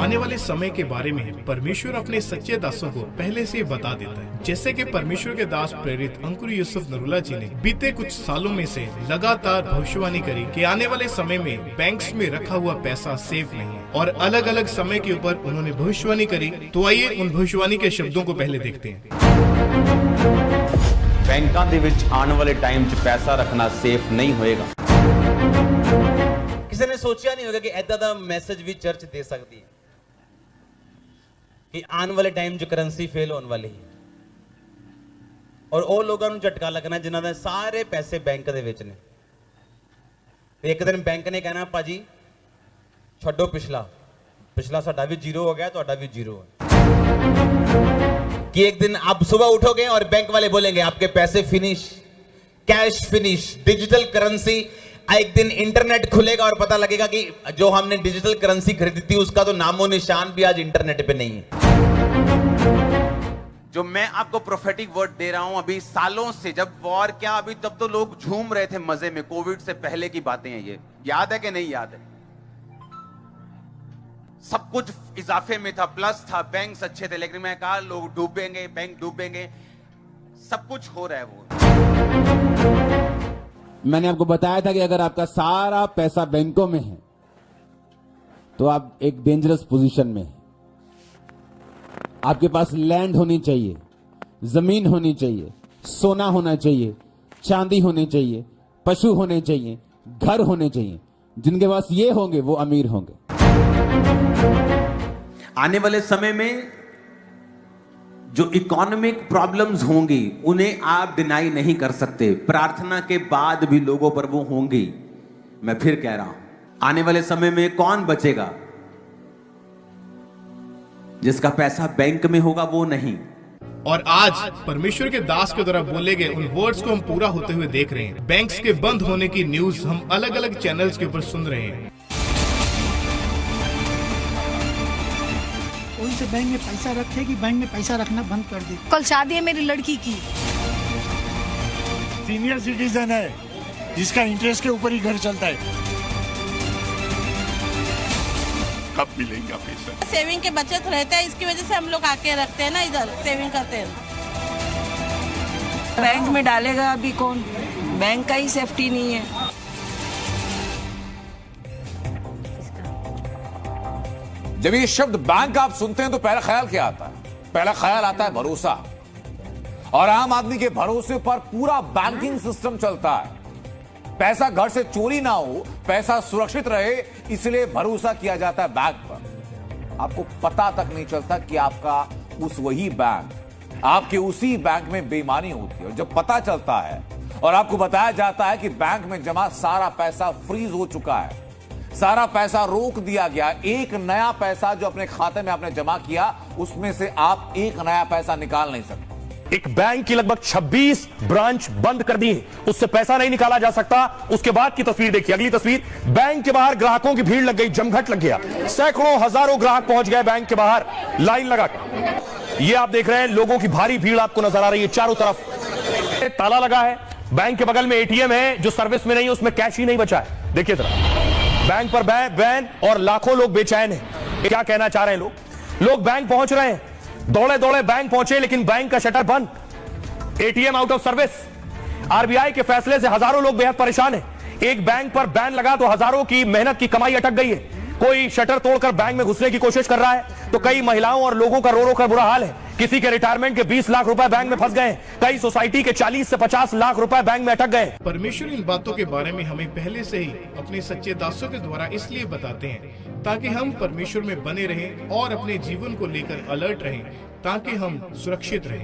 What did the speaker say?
आने वाले समय के बारे में परमेश्वर अपने सच्चे दासों को पहले से बता देता है। जैसे कि परमेश्वर के दास प्रेरित अंकुर यूसुफ नरूला जी ने बीते कुछ सालों में से लगातार भविष्यवाणी करी कि आने वाले समय में बैंक्स में रखा हुआ पैसा सेफ नहीं है, और अलग अलग समय के ऊपर उन्होंने भविष्यवाणी करी। तो आइए उन भविष्यवाणी के शब्दों को पहले देखते हैं। ਬੈਂਕਾਂ ਦੇ ਵਿੱਚ ਆਉਣ ਵਾਲੇ ਟਾਈਮ 'ਚ ਪੈਸਾ ਰੱਖਣਾ ਸੇਫ ਨਹੀਂ ਹੋਏਗਾ। ਕਿਸੇ ਨੇ ਸੋਚਿਆ ਨਹੀਂ ਹੋਗਾ ਕਿ ਐਦਾਂ ਦਾ ਮੈਸੇਜ ਵੀ ਚਰਚ ਦੇ ਸਕਦੀ ਹੈ ਕਿ ਆਉਣ ਵਾਲੇ ਟਾਈਮ 'ਚ ਕਰੰਸੀ ਫੇਲ ਹੋਣ ਵਾਲੀ ਹੈ, ਔਰ ਉਹ ਲੋਕਾਂ ਨੂੰ ਝਟਕਾ ਲੱਗਣਾ ਜਿਨ੍ਹਾਂ ਦੇ ਸਾਰੇ ਪੈਸੇ ਬੈਂਕ ਦੇ ਵਿੱਚ ਨੇ। ਤੇ ਇੱਕ ਦਿਨ ਬੈਂਕ ਨੇ ਕਹਿਣਾ ਭਾਜੀ ਛੱਡੋ ਪਿਛਲਾ ਸਾਡਾ ਵੀ ਜ਼ੀਰੋ ਹੋ ਗਿਆ, ਤੁਹਾਡਾ ਵੀ ਜ਼ੀਰੋ ਹੈ। कि एक दिन आप सुबह उठोगे और बैंक वाले बोलेंगे आपके पैसे finish, cash finish, digital currency. एक दिन इंटरनेट खुलेगा और पता लगेगा कि जो हमने डिजिटल करेंसी खरीदी थी उसका तो नामो निशान भी आज इंटरनेट पे नहीं है। जो मैं आपको प्रोफेटिक वर्ड दे रहा हूं, अभी सालों से, जब वॉर क्या, अभी तब तो लोग झूम रहे थे मजे में। कोविड से पहले की बातें हैं, ये याद है कि नहीं याद है? सब कुछ इजाफे में था, प्लस था, बैंक्स अच्छे थे, लेकिन मैं कहा लोग डूबेंगे, बैंक डूबेंगे, सब कुछ हो रहा है वो। मैंने आपको बताया था कि अगर आपका सारा पैसा बैंकों में है तो आप एक डेंजरस पोजीशन में हैं। आपके पास लैंड होनी चाहिए, जमीन होनी चाहिए, सोना होना चाहिए, चांदी होनी चाहिए, पशु होने चाहिए, घर होने चाहिए। जिनके पास ये होंगे वो अमीर होंगे। आने वाले समय में जो इकोनॉमिक प्रॉब्लम्स होंगी उन्हें आप डिनाई नहीं कर सकते। प्रार्थना के बाद भी लोगों पर वो होंगी। मैं फिर कह रहा हूं, आने वाले समय में कौन बचेगा? जिसका पैसा बैंक में होगा वो नहीं। और आज परमेश्वर के दास के द्वारा बोले गए उन वर्ड्स को हम पूरा होते हुए देख रहे हैं। बैंक्स के बंद होने की न्यूज हम अलग अलग चैनल्स के ऊपर सुन रहे हैं। उनसे बैंक में पैसा रखे कि बैंक में पैसा रखना बंद कर दे। कल शादी है मेरी लड़की की। सीनियर सिटीजन है जिसका इंटरेस्ट के ऊपर ही घर चलता है। कब मिलेगा पैसा? सेविंग के बचत रहता है, इसकी वजह से हम लोग आके रखते हैं ना, इधर सेविंग करते हैं। बैंक में डालेगा अभी कौन? बैंक का ही सेफ्टी नहीं है। जब ये शब्द बैंक आप सुनते हैं तो पहला ख्याल क्या आता है? पहला ख्याल आता है भरोसा। और आम आदमी के भरोसे पर पूरा बैंकिंग सिस्टम चलता है। पैसा घर से चोरी ना हो, पैसा सुरक्षित रहे, इसलिए भरोसा किया जाता है बैंक पर। आपको पता तक नहीं चलता कि आपका वही बैंक, आपके उसी बैंक में बेईमानी होती है। और जब पता चलता है और आपको बताया जाता है कि बैंक में जमा सारा पैसा फ्रीज हो चुका है, सारा पैसा रोक दिया गया, एक नया पैसा जो अपने खाते में आपने जमा किया उसमें से आप एक नया पैसा निकाल नहीं सकते। एक बैंक की लगभग 26 ब्रांच बंद कर दी है, उससे पैसा नहीं निकाला जा सकता। उसके बाद की तस्वीर देखिए, अगली तस्वीर। बैंक के बाहर ग्राहकों की भीड़ लग गई, जमघट लग गया। सैकड़ों हजारों ग्राहक पहुंच गए बैंक के बाहर लाइन लगाकर। ये आप देख रहे हैं, लोगों की भारी भीड़ आपको नजर आ रही है चारों तरफ। ताला लगा है, बैंक के बगल में एटीएम है जो सर्विस में नहीं है, उसमें कैश ही नहीं बचा है। देखिए जरा, बैंक पर बैन और लाखों लोग बेचैन हैं। क्या कहना चाह रहे हैं लोग बैंक पहुंच रहे हैं, दौड़े दौड़े बैंक पहुंचे, लेकिन बैंक का शटर बंद, ATM out of service. RBI के फैसले से हजारों लोग बेहद परेशान हैं। एक बैंक पर बैन लगा तो हजारों की मेहनत की कमाई अटक गई है। कोई शटर तोड़कर बैंक में घुसने की कोशिश कर रहा है तो कई महिलाओं और लोगों का रो रो कर बुरा हाल है। किसी के रिटायरमेंट के 20 लाख रुपए बैंक में फंस गए। कई सोसाइटी के 40 से 50 लाख रुपए बैंक में अटक गए। परमेश्वर इन बातों के बारे में हमें पहले से ही अपने सच्चे दासों के द्वारा इसलिए बताते हैं ताकि हम परमेश्वर में बने रहें और अपने जीवन को लेकर अलर्ट रहें, ताकि हम सुरक्षित रहें।